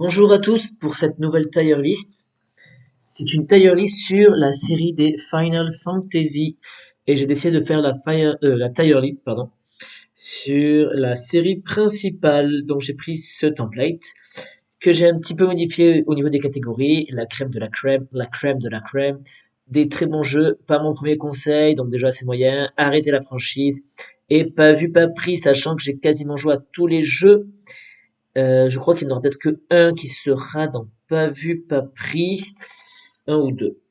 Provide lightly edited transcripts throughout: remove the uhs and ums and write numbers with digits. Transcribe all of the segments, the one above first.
Bonjour à tous pour cette nouvelle tier list. C'est une tier list sur la série des Final Fantasy et j'ai décidé de faire la tier list sur la série principale. Donc j'ai pris ce template que j'ai un petit peu modifié au niveau des catégories, la crème de la crème, la crème de la crème, des très bons jeux, pas mon premier conseil, donc déjà c'est moyen, arrêtez la franchise et pas vu pas pris, sachant que j'ai quasiment joué à tous les jeux. Je crois qu'il n'y en aura peut-être que un qui sera dans pas vu, pas pris, un ou deux.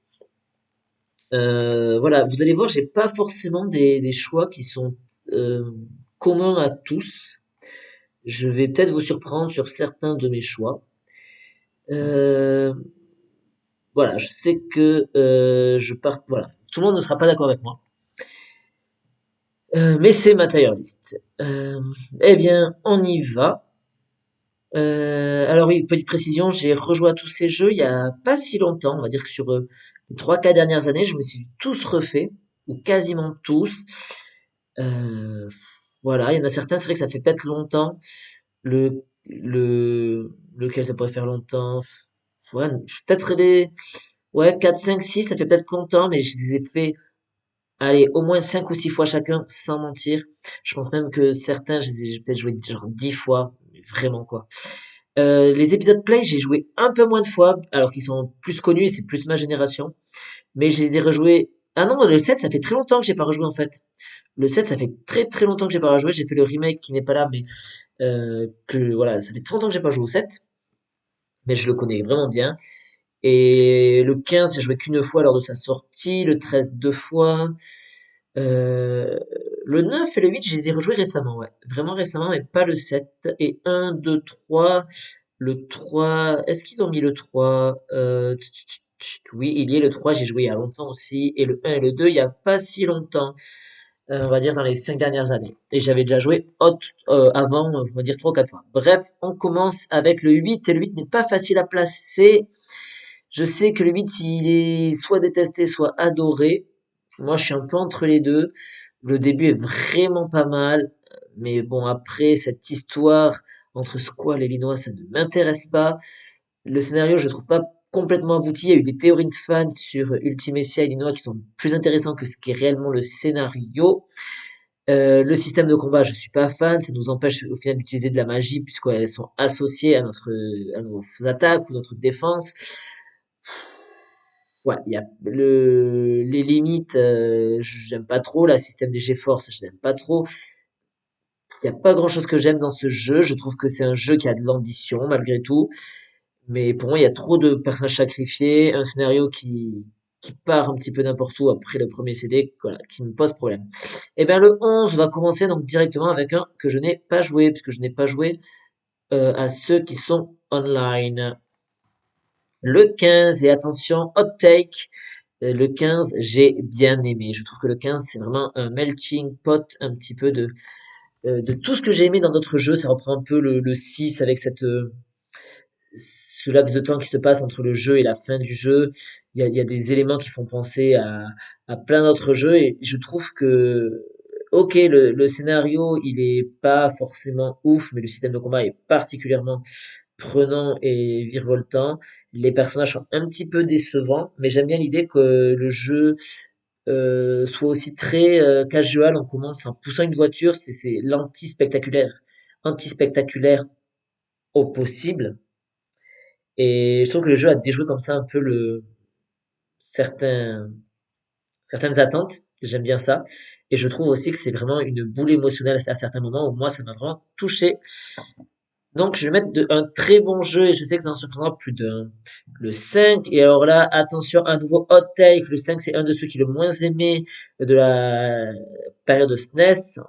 Voilà, vous allez voir, j'ai pas forcément des choix qui sont euh, communs à tous. Je vais peut-être vous surprendre sur certains de mes choix. Euh, voilà, je sais que voilà, tout le monde ne sera pas d'accord avec moi, mais c'est ma tier list. Eh bien, on y va. Alors oui, petite précision, j'ai rejoué à tous ces jeux il y a pas si longtemps. On va dire que sur les 3-4 dernières années, je me suis tous refait, ou quasiment tous. Euh, voilà, il y en a certains, c'est vrai que ça fait peut-être longtemps. Lequel ça pourrait faire longtemps? Ouais, peut-être ouais, 4, 5, 6, ça fait peut-être longtemps, mais je les ai fait, allez, au moins 5 ou 6 fois chacun, sans mentir. Je pense même que certains, j'ai peut-être joué genre 10 fois, mais vraiment quoi. Les épisodes Play, j'ai joué un peu moins de fois, alors qu'ils sont plus connus et c'est plus ma génération. Mais je les ai rejoués. Ah non, le 7, ça fait très longtemps que j'ai pas rejoué en fait. Le 7, ça fait très très longtemps que j'ai pas rejoué. J'ai fait le remake qui n'est pas là, mais que voilà, ça fait très longtemps que j'ai pas joué au 7, mais je le connais vraiment bien. Et le 15, j'ai joué qu'une fois lors de sa sortie. Le 13, deux fois. Euh, le 9 et le 8, je les ai rejoués récemment, ouais. Vraiment récemment, mais pas le 7. Et un, 2, 3. Le 3, est-ce qu'ils ont mis le 3? Oui, il y est le 3, j'ai joué il y a longtemps aussi. Et le 1 et le 2, il y a pas si longtemps. On va dire dans les 5 dernières années. Et j'avais déjà joué avant, on va dire 3 ou 4 fois. Bref, on commence avec le 8. Et le 8 n'est pas facile à placer. Je sais que le 8, il est soit détesté, soit adoré. Moi, je suis un peu entre les deux. Le début est vraiment pas mal. Mais bon, après, cette histoire entre Squall et Linois, ça ne m'intéresse pas. Le scénario, je le trouve pas complètement abouti. Il y a eu des théories de fans sur Ultimecia et Linois qui sont plus intéressants que ce qui est réellement le scénario. Le système de combat, je suis pas fan. Ça nous empêche au final d'utiliser de la magie puisqu'elles sont associées à nos attaques ou notre défense. Ouais, il y a les limites, j'aime pas trop. La système des G-Force, je n'aime pas trop. Il y a pas grand chose que j'aime dans ce jeu. Je trouve que c'est un jeu qui a de l'ambition malgré tout. Mais pour moi, il y a trop de personnages sacrifiés, un scénario qui part un petit peu n'importe où après le premier CD, voilà, qui me pose problème. Et bien le 11 va commencer donc directement avec un que je n'ai pas joué, puisque je n'ai pas joué à ceux qui sont online. Le 15, et attention, hot take, le 15, j'ai bien aimé. Je trouve que le 15, c'est vraiment un melting pot un petit peu de tout ce que j'ai aimé dans d'autres jeux. Ça reprend un peu le 6 avec ce laps de temps qui se passe entre le jeu et la fin du jeu. Il y a des éléments qui font penser à plein d'autres jeux et je trouve que, ok, le scénario, il est pas forcément ouf, mais le système de combat est particulièrement prenant et virevoltant. Les personnages sont un petit peu décevants, mais j'aime bien l'idée que le jeu soit aussi très casual. On commence en poussant une voiture, c'est l'anti-spectaculaire, anti-spectaculaire au possible. Et je trouve que le jeu a déjoué comme ça un peu certains, certaines attentes. J'aime bien ça. Et je trouve aussi que c'est vraiment une boule émotionnelle à certains moments où moi, ça m'a vraiment touché. Donc, je vais mettre un très bon jeu et je sais que ça en surprendra plus d'un. Le 5, et alors là, attention, un nouveau hot take. Le 5, c'est un de ceux qui est le moins aimé de la période de SNES.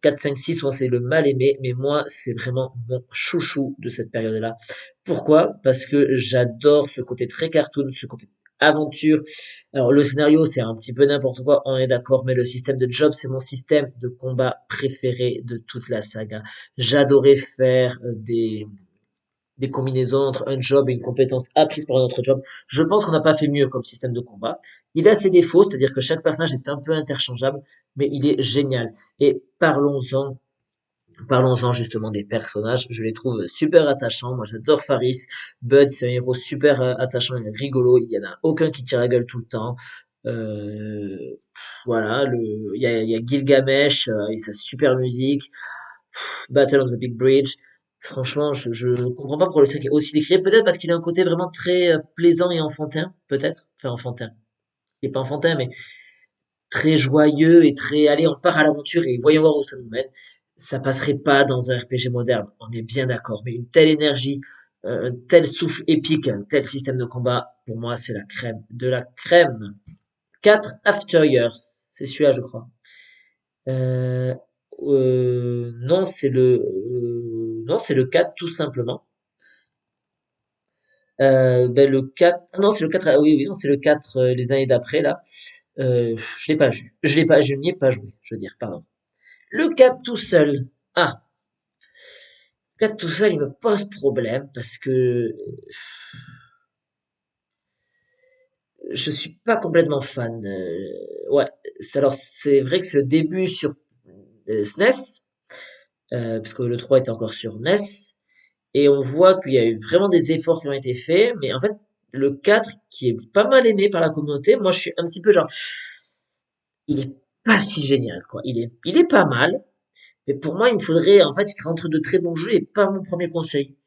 4, 5, 6, souvent c'est le mal aimé, mais moi, c'est vraiment mon chouchou de cette période-là. Pourquoi? Parce que j'adore ce côté très cartoon, ce côté aventure. Alors, le scénario, c'est un petit peu n'importe quoi, on est d'accord, mais le système de job, c'est mon système de combat préféré de toute la saga. J'adorais faire des combinaisons entre un job et une compétence apprise par un autre job. Je pense qu'on n'a pas fait mieux comme système de combat. Il a ses défauts, c'est-à-dire que chaque personnage est un peu interchangeable, mais il est génial. Et parlons-en Parlons-en justement des personnages, je les trouve super attachants. Moi j'adore Faris, Bud c'est un héros super attachant et rigolo, il y en a aucun qui tire la gueule tout le temps. Voilà, il y a Gilgamesh et sa super musique, Battle on the Big Bridge. Franchement, je comprends pas pourquoi le 5 est aussi décrié. Peut-être parce qu'il a un côté vraiment très plaisant et enfantin, peut-être. Enfin, enfantin. Il est pas enfantin, mais très joyeux et très, allez, on part à l'aventure et voyons voir où ça nous mène. Ça passerait pas dans un RPG moderne, on est bien d'accord. Mais une telle énergie, un tel souffle épique, un tel système de combat, pour moi, c'est la crème de la crème. 4 After Years, c'est celui-là, je crois. Euh, non, non, c'est le 4 tout simplement. Ben le 4, ah non, c'est le 4, ah oui, oui, non, c'est le 4 les années d'après, là. Je l'ai pas vu. Je n'y ai pas joué, je veux dire, pardon. Le 4 tout seul. Ah, le 4 tout seul, il me pose problème parce que je suis pas complètement fan. Ouais, alors c'est vrai que c'est le début sur SNES, parce que le 3 était encore sur NES, et on voit qu'il y a eu vraiment des efforts qui ont été faits, mais en fait, le 4, qui est pas mal aimé par la communauté, moi je suis un petit peu genre, il est pas si génial, quoi. Il est pas mal, mais pour moi, il me faudrait, en fait, il serait entre de très bons jeux et pas mon premier conseil.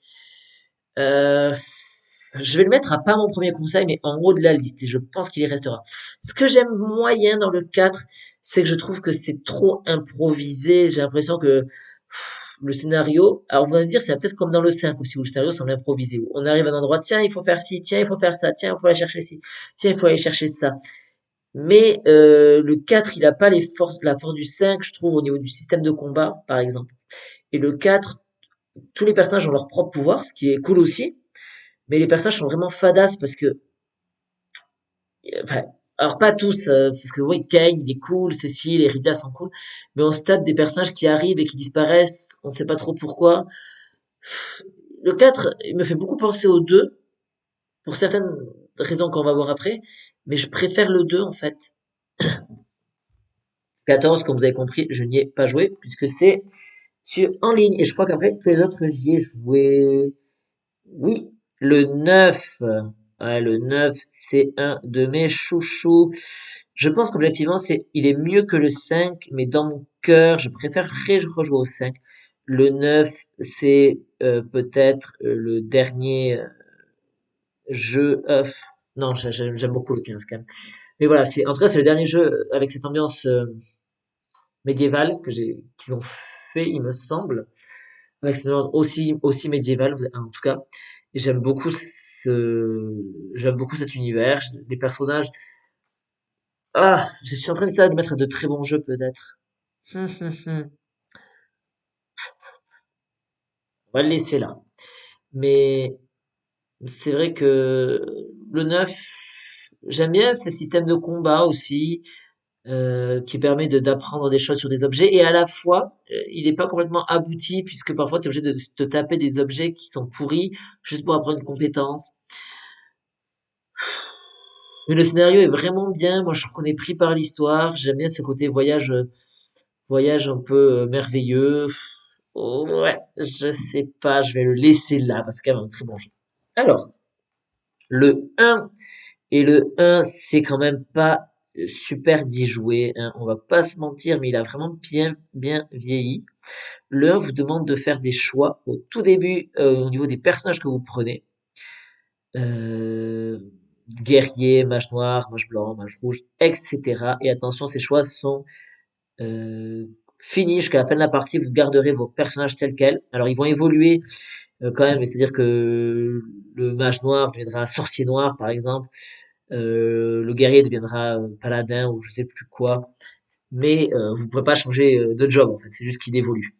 Euh, je vais le mettre à pas mon premier conseil, mais en haut de la liste, et je pense qu'il y restera. Ce que j'aime moyen dans le 4, c'est que je trouve que c'est trop improvisé. J'ai l'impression que le scénario, alors vous allez me dire, c'est peut-être comme dans le 5 aussi, où le scénario semble improvisé. Où on arrive à un endroit, tiens, il faut faire ci, tiens, il faut faire ça, tiens, il faut aller chercher ci, tiens, il faut aller chercher ça. Mais le 4, il a pas la force du 5, je trouve, au niveau du système de combat, par exemple. Et le 4, tous les personnages ont leur propre pouvoir, ce qui est cool aussi. Mais les personnages sont vraiment fadas parce que, enfin, alors pas tous, parce que oui, Kane, il est cool, Cécile et Rita sont cool, mais on se tape des personnages qui arrivent et qui disparaissent, on sait pas trop pourquoi. Le 4, il me fait beaucoup penser au 2, pour certaines raisons qu'on va voir après, mais je préfère le 2 en fait. 14, comme vous avez compris, je n'y ai pas joué, puisque c'est en ligne, et je crois qu'après, tous les autres, j'y ai joué. Oui, le 9. Ouais, le 9, c'est un de mes chouchous. Je pense qu'objectivement, il est mieux que le 5, mais dans mon cœur, je préférerais rejouer au 5. Le 9, c'est peut-être le dernier jeu. Non, j'aime beaucoup le 15 quand même. Mais voilà, en tout cas, c'est le dernier jeu avec cette ambiance médiévale qu'ils ont fait, il me semble. Avec cette ambiance aussi médiévale, en tout cas. Et j'aime beaucoup cet univers. Les personnages. Ah, je suis en train d'essayer de mettre de très bons jeux, peut-être. On va le laisser là. Mais c'est vrai que le 9, j'aime bien ce système de combat aussi, qui permet d'apprendre des choses sur des objets. Et à la fois, il n'est pas complètement abouti, puisque parfois tu es obligé de te taper des objets qui sont pourris, juste pour apprendre une compétence. Mais le scénario est vraiment bien. Moi, je trouve qu'on est pris par l'histoire. J'aime bien ce côté voyage un peu merveilleux. Oh, ouais, je sais pas, je vais le laisser là parce qu'il y a un très bon jeu. Alors, le 1 et le 1, c'est quand même pas super d'y jouer, hein. On va pas se mentir, mais il a vraiment bien vieilli. Le 1 vous demande de faire des choix au tout début au niveau des personnages que vous prenez. Euh, Guerrier, mage noir, mage blanc, mage rouge, etc. Et attention, ces choix sont finis jusqu'à la fin de la partie. Vous garderez vos personnages tels quels. Alors, ils vont évoluer quand même, c'est-à-dire que le mage noir deviendra sorcier noir, par exemple. Le guerrier deviendra paladin ou je sais plus quoi. Mais vous ne pourrez pas changer de job, en fait. C'est juste qu'il évolue.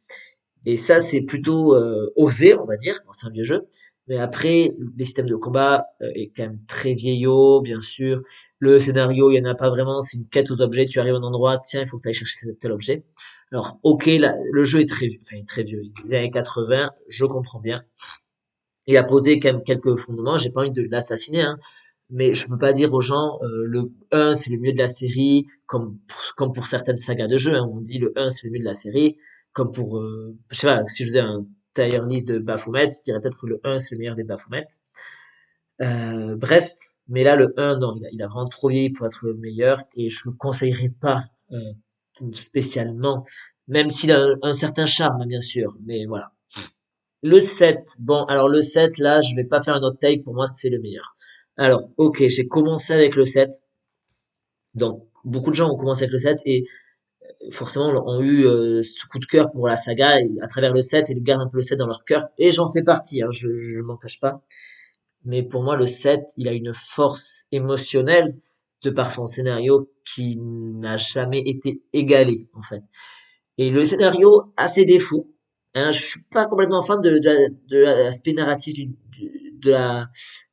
Et ça, c'est plutôt osé, on va dire. Bon, c'est un vieux jeu. Mais après, les systèmes de combat est quand même très vieillot, bien sûr. Le scénario, il n'y en a pas vraiment. C'est une quête aux objets. Tu arrives à un endroit, tiens, il faut que tu ailles chercher tel objet. Alors, ok, là, le jeu est très vieux. Enfin, il est très vieux. Il est des années 80, je comprends bien. Il a posé quand même quelques fondements. J'ai pas envie de l'assassiner, hein. Mais je peux pas dire aux gens, le 1, c'est le mieux de la série, comme pour certaines sagas de jeux, hein. On dit le 1, c'est le mieux de la série. Comme pour, je sais pas, si je faisais un tier list de Baphomet, je dirais peut-être que le 1 c'est le meilleur des Baphomet. Bref, mais là le 1 non, il a vraiment trop vieilli pour être le meilleur et je le conseillerais pas spécialement, même s'il a un certain charme, hein, bien sûr, mais voilà. Le 7 bon, alors le 7 là, je vais pas faire un hot take, pour moi c'est le meilleur. Alors, ok, j'ai commencé avec le 7 donc beaucoup de gens ont commencé avec le 7 et forcément ont eu ce coup de cœur pour la saga à travers le 7 et ils gardent un peu le 7 dans leur cœur et j'en fais partie, hein, je m'en cache pas. Mais pour moi, le 7 il a une force émotionnelle de par son scénario qui n'a jamais été égalé, en fait. Et le scénario a ses défauts. Hein, je suis pas complètement fan de l'aspect narratif du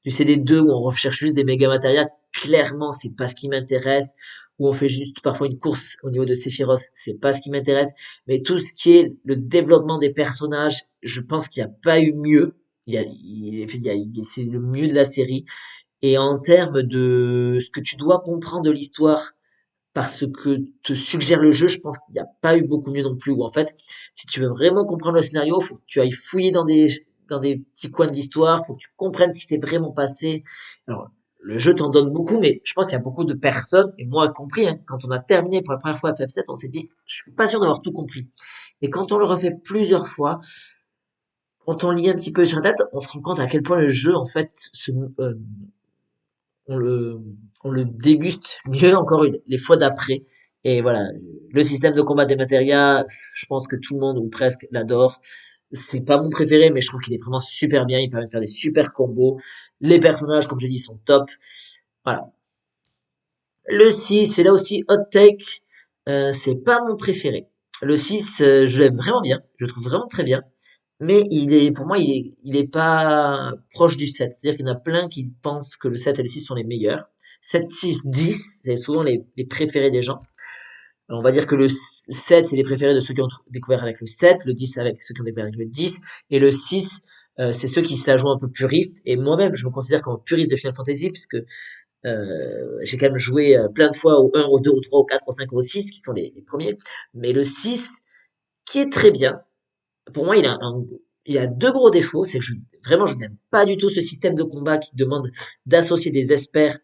CD2 où on recherche juste des méga matérias. Clairement, c'est pas ce qui m'intéresse. Où on fait juste parfois une course au niveau de Sephiroth, c'est pas ce qui m'intéresse. Mais tout ce qui est le développement des personnages, je pense qu'il n'y a pas eu mieux. C'est le mieux de la série. Et en termes de ce que tu dois comprendre de l'histoire, parce que te suggère le jeu, je pense qu'il n'y a pas eu beaucoup mieux non plus. Ou en fait, si tu veux vraiment comprendre le scénario, faut que tu ailles fouiller dans des petits coins de l'histoire, faut que tu comprennes ce qui s'est vraiment passé. Alors, le jeu t'en donne beaucoup, mais je pense qu'il y a beaucoup de personnes, et moi compris, hein, quand on a terminé pour la première fois FF7, on s'est dit, je suis pas sûr d'avoir tout compris. Et quand on le refait plusieurs fois, quand on lit un petit peu sur Internet, on se rend compte à quel point le jeu, en fait, on le, on le déguste mieux encore les fois d'après. Et voilà, le système de combat des matérias, je pense que tout le monde ou presque l'adore. C'est pas mon préféré, mais je trouve qu'il est vraiment super bien. Il permet de faire des super combos. Les personnages, comme je dis, sont top. Voilà. Le 6 c'est là aussi hot take. C'est pas mon préféré. Le 6 je l'aime vraiment bien. Je le trouve vraiment très bien. Mais pour moi, il est pas proche du 7. C'est-à-dire qu'il y en a plein qui pensent que le 7 et le 6 sont les meilleurs. 7, 6, 10, c'est souvent les préférés des gens. Alors, on va dire que le 7, c'est les préférés de ceux qui ont découvert avec le 7, le 10 avec ceux qui ont découvert avec le 10, et le 6, c'est ceux qui se la jouent un peu puriste. Et moi-même, je me considère comme un puriste de Final Fantasy, puisque j'ai quand même joué plein de fois au 1, au 2, au 3, au 4, au 5, au 6, qui sont les premiers. Mais le 6, qui est très bien, pour moi, il a deux gros défauts. C'est que vraiment, je n'aime pas du tout ce système de combat qui demande d'associer des experts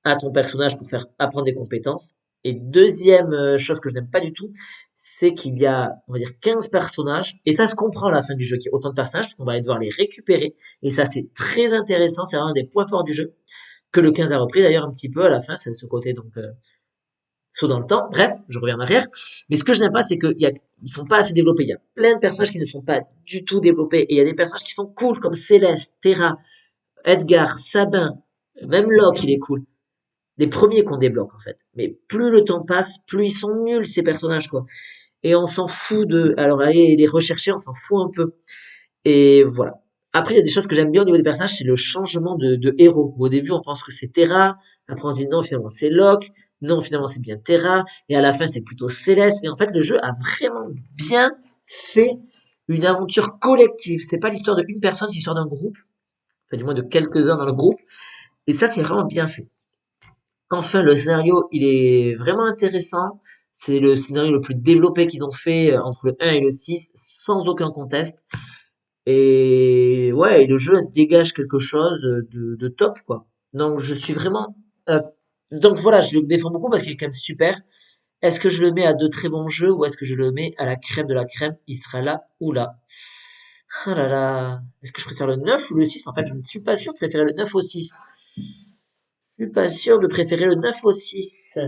à ton personnage pour faire apprendre des compétences. Et deuxième chose que je n'aime pas du tout, c'est qu'il y a, on va dire, 15 personnages. Et ça se comprend à la fin du jeu qu'il y a autant de personnages, parce qu'on va aller devoir les récupérer. Et ça, c'est très intéressant. C'est vraiment un des points forts du jeu. Que le 15 a repris d'ailleurs un petit peu à la fin. C'est ce côté donc saut dans le temps. Bref, je reviens en arrière. Mais ce que je n'aime pas, c'est ils sont pas assez développés. Il y a plein de personnages qui ne sont pas du tout développés. Et il y a des personnages qui sont cool, comme Céleste, Terra, Edgar, Sabin, même Locke, il est cool. Les premiers qu'on débloque, en fait. Mais plus le temps passe, plus ils sont nuls, ces personnages, quoi. Et on s'en fout alors aller les rechercher, on s'en fout un peu. Et voilà. Après, il y a des choses que j'aime bien au niveau des personnages, c'est le changement de héros. Au début, on pense que c'est Terra. Après, on se dit non, finalement, c'est Locke. Non, finalement, c'est bien Terra. Et à la fin, c'est plutôt Céleste. Et en fait, le jeu a vraiment bien fait une aventure collective. C'est pas l'histoire d'une personne, c'est l'histoire d'un groupe. Enfin, du moins de quelques-uns dans le groupe. Et ça, c'est vraiment bien fait. Enfin, le scénario, il est vraiment intéressant. C'est le scénario le plus développé qu'ils ont fait entre le 1 et le 6, sans aucun conteste. Et ouais, et le jeu dégage quelque chose de top, quoi. Donc je suis vraiment... euh, donc voilà, je le défends beaucoup parce qu'il est quand même super. Est-ce que je le mets à de très bons jeux ou est-ce que je le mets à la crème de la crème? Il sera là ou là. Ah là là. Est-ce que je préfère le 9 ou le 6? En fait, je ne suis pas sûr de préférer le 9 au 6. Je suis pas sûr de préférer le 9 au 6.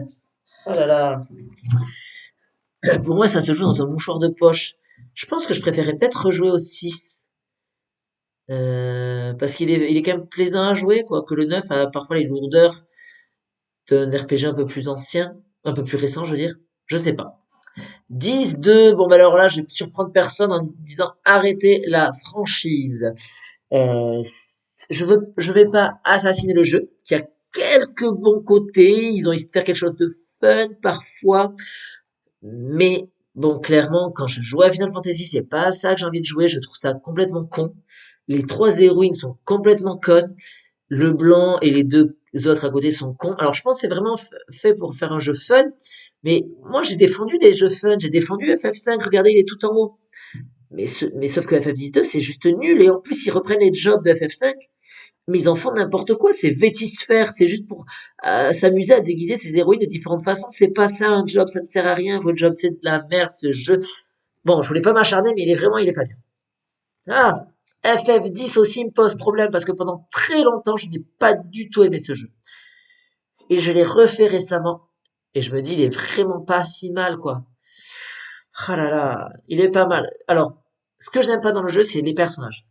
Ah là là. Pour moi, ça se joue dans un mouchoir de poche. Je pense que je préférerais peut-être rejouer au 6. Parce il est quand même plaisant à jouer, quoi. Que le 9 a parfois les lourdeurs d'un RPG un peu plus ancien, un peu plus récent, je veux dire. Je sais pas. 10-2, bon bah alors là, je vais surprendre personne en disant arrêtez la franchise. Euh, je vais pas assassiner le jeu, qui a quelques bons côtés, ils ont essayé de faire quelque chose de fun parfois, mais bon, clairement, quand je joue à Final Fantasy, c'est pas ça que j'ai envie de jouer, je trouve ça complètement con. Les trois héroïnes sont complètement connes. Le blanc et les deux autres à côté sont cons. Alors je pense que c'est vraiment fait pour faire un jeu fun, mais moi j'ai défendu des jeux fun, j'ai défendu FF5, regardez, il est tout en haut. Mais sauf que FF12 c'est juste nul, et en plus ils reprennent les jobs de FF5, mais ils en font n'importe quoi, c'est vétisphère, c'est juste pour s'amuser à déguiser ses héroïnes de différentes façons, c'est pas ça un job, ça ne sert à rien, votre job c'est de la merde ce jeu. Bon, je voulais pas m'acharner, mais il est pas bien. Ah, FF10 aussi me pose problème parce que pendant très longtemps, je n'ai pas du tout aimé ce jeu. Et je l'ai refait récemment. Et je me dis, il est vraiment pas si mal, quoi. Ah là là, il est pas mal. Alors, ce que je n'aime pas dans le jeu, c'est les personnages.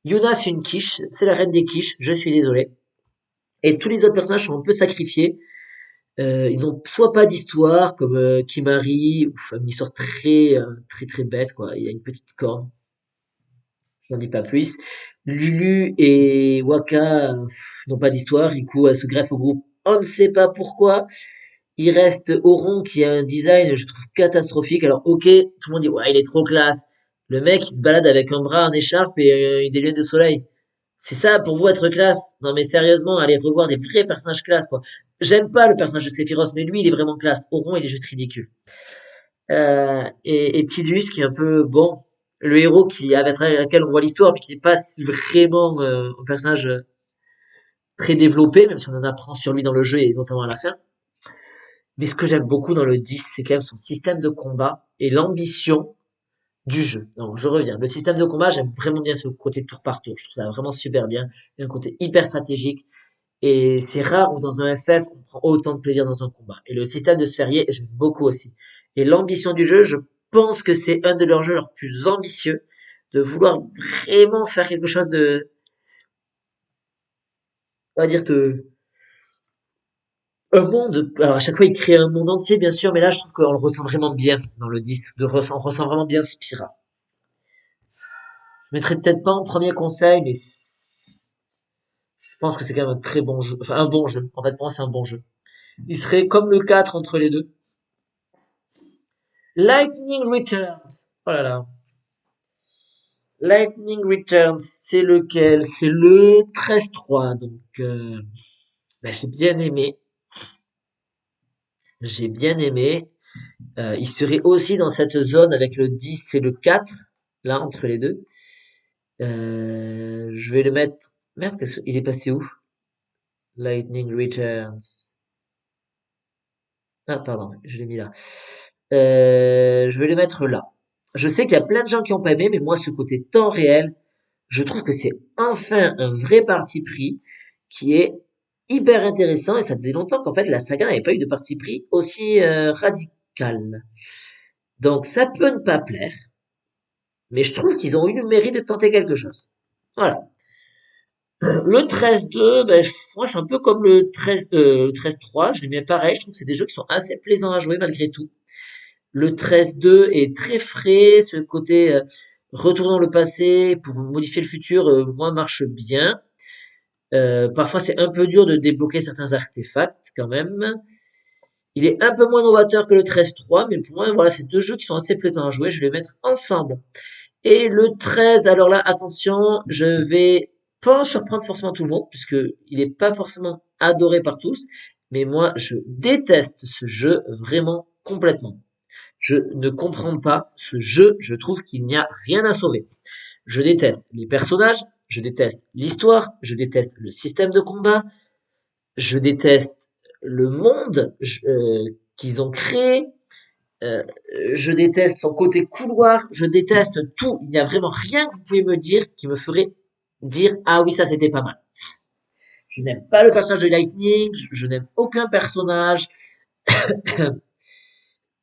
Yuna, c'est une quiche, c'est la reine des quiches, je suis désolé. Et tous les autres personnages sont un peu sacrifiés. Ils n'ont soit pas d'histoire, comme Kimari, une histoire très bête, quoi. Il y a une petite corne. Je n'en dis pas plus. Lulu et Waka n'ont pas d'histoire. Riku se greffe au groupe. On ne sait pas pourquoi. Il reste Oron qui a un design, je trouve, catastrophique. Alors, ok, tout le monde dit, ouais, il est trop classe. Le mec, il se balade avec un bras en écharpe et des lunettes de soleil. C'est ça pour vous être classe? Non mais sérieusement, allez revoir des vrais personnages classe, quoi. J'aime pas le personnage de Sephiroth, mais lui, il est vraiment classe. Oron, il est juste ridicule. Et Tidus qui est un peu bon, le héros qui avec lequel on voit l'histoire, mais qui n'est pas vraiment un personnage très développé, même si on en apprend sur lui dans le jeu et notamment à la fin. Mais ce que j'aime beaucoup dans le 10, c'est quand même son système de combat et l'ambition du jeu. Donc je reviens. Le système de combat, j'aime vraiment bien ce côté tour par tour. Je trouve ça vraiment super bien. Il y a un côté hyper stratégique. Et c'est rare où dans un FF, on prend autant de plaisir dans un combat. Et le système de sphérié, j'aime beaucoup aussi. Et l'ambition du jeu, je pense que c'est un de leurs jeux leurs plus ambitieux, de vouloir vraiment faire quelque chose de, on va dire, un monde. Alors à chaque fois, ils créent un monde entier, bien sûr, mais là, je trouve qu'on le ressent vraiment bien dans le disque. On ressent vraiment bien Spira. Je mettrais peut-être pas en premier conseil, mais je pense que c'est quand même un très bon jeu. Enfin, un bon jeu. En fait, pour moi, c'est un bon jeu. Il serait comme le 4 entre les deux. Lightning Returns. Oh là là. Lightning Returns, c'est lequel? C'est le 13-3. Donc, ben, j'ai bien aimé. J'ai bien aimé. Il serait aussi dans cette zone avec le 10 et le 4. Là, entre les deux. Je vais le mettre. Merde, il est passé où? Lightning Returns. Ah, pardon, je l'ai mis là. Je vais les mettre là. Je sais qu'il y a plein de gens qui ont pas aimé, mais moi, ce côté temps réel, je trouve que c'est enfin un vrai parti pris qui est hyper intéressant et ça faisait longtemps qu'en fait la saga n'avait pas eu de parti pris aussi radical. Donc ça peut ne pas plaire, mais je trouve qu'ils ont eu le mérite de tenter quelque chose. Voilà. Le 13-2, ben, moi c'est un peu comme le 13, le 13-3, je les mets pareil, je trouve que c'est des jeux qui sont assez plaisants à jouer malgré tout. Le 13-2 est très frais, ce côté retour dans le passé pour modifier le futur, moi marche bien. Parfois c'est un peu dur de débloquer certains artefacts quand même. Il est un peu moins novateur que le 13-3, mais pour moi voilà, c'est deux jeux qui sont assez plaisants à jouer, je vais les mettre ensemble. Et le 13, alors là, attention, je vais pas en surprendre forcément tout le monde, puisque il est pas forcément adoré par tous, mais moi, je déteste ce jeu vraiment complètement. Je ne comprends pas ce jeu, je trouve qu'il n'y a rien à sauver. Je déteste les personnages, je déteste l'histoire, je déteste le système de combat, je déteste le monde qu'ils ont créé, euh, je déteste son côté couloir, je déteste tout. Il n'y a vraiment rien que vous pouvez me dire qui me ferait dire ah oui ça c'était pas mal. Je n'aime pas le personnage de Lightning, je n'aime aucun personnage.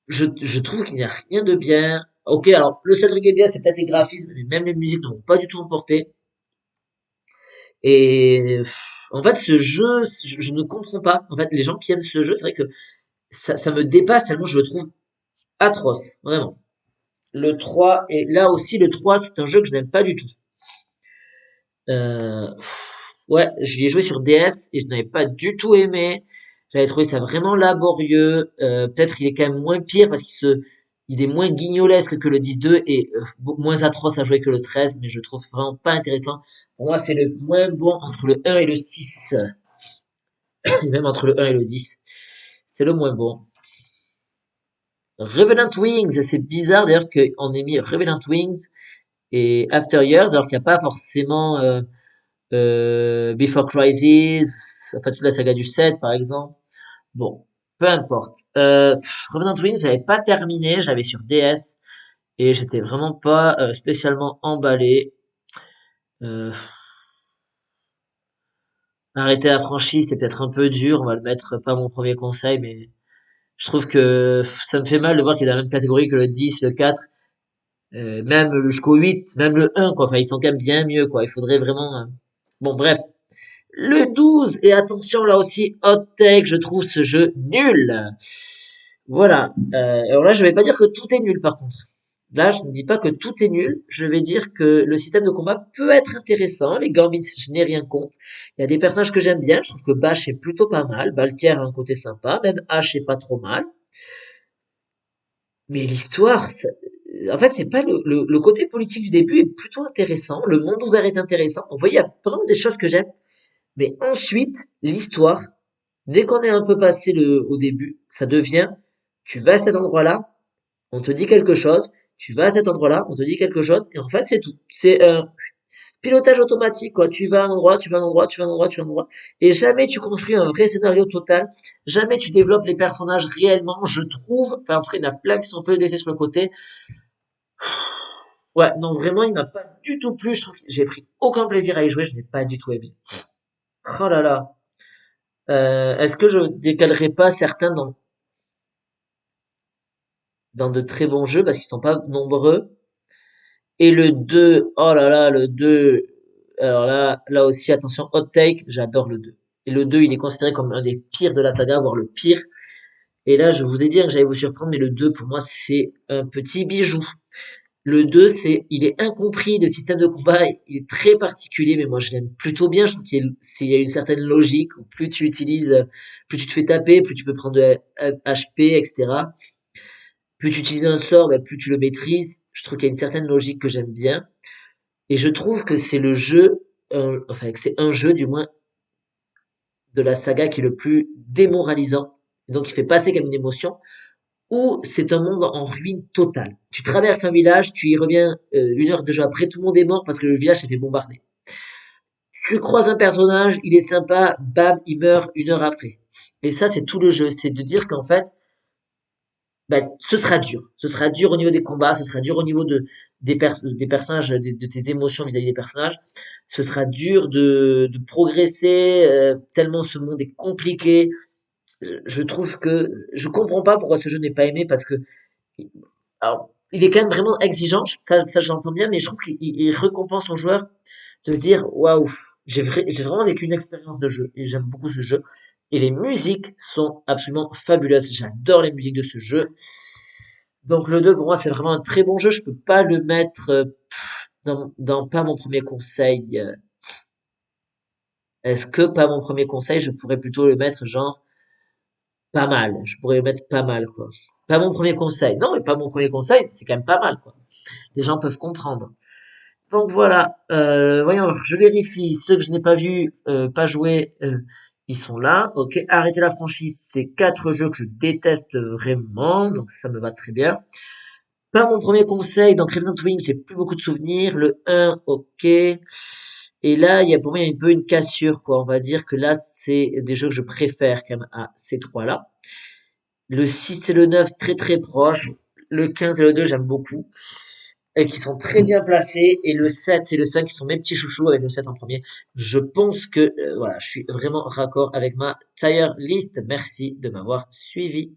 Je trouve qu'il n'y a rien de bien. Ok, alors le seul truc qui est bien c'est peut-être les graphismes, mais même les musiques ne m'ont pas du tout emporté. Et en fait ce jeu, je ne comprends pas. En fait les gens qui aiment ce jeu, c'est vrai que ça me dépasse tellement je le trouve atroce, vraiment. Le 3 et là aussi le 3 c'est un jeu que je n'aime pas du tout. Euh, ouais, j'y ai joué sur DS et je n'avais pas du tout aimé. J'avais trouvé ça vraiment laborieux. Peut-être il est quand même moins pire parce il est moins guignolesque que le 10-2 et moins atroce à jouer que le 13, mais je trouve vraiment pas intéressant. Pour moi, c'est le moins bon entre le 1 et le 6. Et même entre le 1 et le 10. C'est le moins bon. Revenant Wings, c'est bizarre d'ailleurs qu'on ait mis Revenant Wings et After Years alors qu'il n'y a pas forcément Before Crisis, enfin toute la saga du 7 par exemple. Bon, peu importe. Revenant Wings, j'avais pas terminé, j'avais sur DS et j'étais vraiment pas spécialement emballé. Euh, Arrêter la franchise, c'est peut-être un peu dur, on va le mettre pas mon premier conseil, mais je trouve que ça me fait mal de voir qu'il est dans la même catégorie que le 10, le 4, même jusqu'au 8, même le 1, quoi. Enfin, ils sont quand même bien mieux, quoi. Il faudrait vraiment... Bon, bref. Le 12, et attention, là aussi, hot take, je trouve ce jeu nul. Voilà. Alors là, je vais pas dire que tout est nul, par contre. Là, je ne dis pas que tout est nul. Je vais dire que le système de combat peut être intéressant. Les gambits, je n'ai rien contre. Il y a des personnages que j'aime bien. Je trouve que Bash est plutôt pas mal. Baltier a un côté sympa. Même H est pas trop mal. Mais l'histoire, en fait, c'est pas le côté politique du début est plutôt intéressant. Le monde ouvert est intéressant. Vous voyez, il y a vraiment des choses que j'aime. Mais ensuite, l'histoire, dès qu'on est un peu passé au début, ça devient, tu vas à cet endroit-là, on te dit quelque chose, tu vas à cet endroit-là, on te dit quelque chose, et en fait, c'est tout. C'est un pilotage automatique, quoi. Tu vas à un endroit, tu vas à un endroit, tu vas à un endroit, tu vas à un endroit, et jamais tu construis un vrai scénario total, jamais tu développes les personnages réellement, je trouve, enfin, en tout cas, il y en a plein qui sont un peu laissés sur le côté. Ouais, non, vraiment, il m'a pas du tout plu, je trouve que j'ai pris aucun plaisir à y jouer, je n'ai pas du tout aimé. Oh là là. Est-ce que je décalerai pas certains dans de très bons jeux parce qu'ils sont pas nombreux? Et le 2, oh là là, le 2, alors là aussi, attention, hot take, j'adore le 2. Et le 2, il est considéré comme un des pires de la saga, voire le pire. Et là, je vous ai dit hein, que j'allais vous surprendre, mais le 2, pour moi, c'est un petit bijou. Le 2, il est incompris, le système de combat, il est très particulier, mais moi, je l'aime plutôt bien. Je trouve qu'il y a une certaine logique. Plus tu utilises, plus tu te fais taper, plus tu peux prendre de HP, etc. Plus tu utilises un sort, ben, plus tu le maîtrises. Je trouve qu'il y a une certaine logique que j'aime bien. Et je trouve que c'est le jeu, enfin que c'est un jeu du moins de la saga qui est le plus démoralisant. Et donc il fait passer comme une émotion. Ou c'est un monde en ruine totale. Tu traverses un village, tu y reviens une heure de jeu après, tout le monde est mort parce que le village s'est fait bombarder. Tu croises un personnage, il est sympa, bam, il meurt une heure après. Et ça, c'est tout le jeu. C'est de dire qu'en fait, bah, ce sera dur. Ce sera dur au niveau des combats, ce sera dur au niveau des personnages, de tes émotions vis-à-vis des personnages. Ce sera dur de progresser, tellement ce monde est compliqué. Je trouve que je comprends pas pourquoi ce jeu n'est pas aimé parce que alors, il est quand même vraiment exigeant, ça j'entends bien, mais je trouve qu'il récompense son joueur de se dire waouh, j'ai vraiment vécu une expérience de jeu et j'aime beaucoup ce jeu. Et les musiques sont absolument fabuleuses. J'adore les musiques de ce jeu. Donc le 2 pour moi c'est vraiment un très bon jeu. Je peux pas le mettre dans pas mon premier conseil. Est-ce que pas mon premier conseil, je pourrais plutôt le mettre genre pas mal. Je pourrais le mettre pas mal quoi. Pas mon premier conseil. Non mais pas mon premier conseil, c'est quand même pas mal quoi. Les gens peuvent comprendre. Donc voilà, voyons, je vérifie ceux que je n'ai pas vus, pas joués, ils sont là. Ok, arrêter la franchise, c'est quatre jeux que je déteste vraiment, donc ça me va très bien. Pas mon premier conseil, donc Revenant Wing, j'ai plus beaucoup de souvenirs. Le un, ok. Et là, il y a pour moi il y a un peu une cassure, quoi. On va dire que là, c'est des jeux que je préfère quand même à ces trois-là. Le 6 et le 9 très très proches. Le 15 et le 2 j'aime beaucoup. Et qui sont très bien placés. Et le 7 et le 5 qui sont mes petits chouchous avec le 7 en premier. Je pense que, voilà, je suis vraiment raccord avec ma tire list. Merci de m'avoir suivi.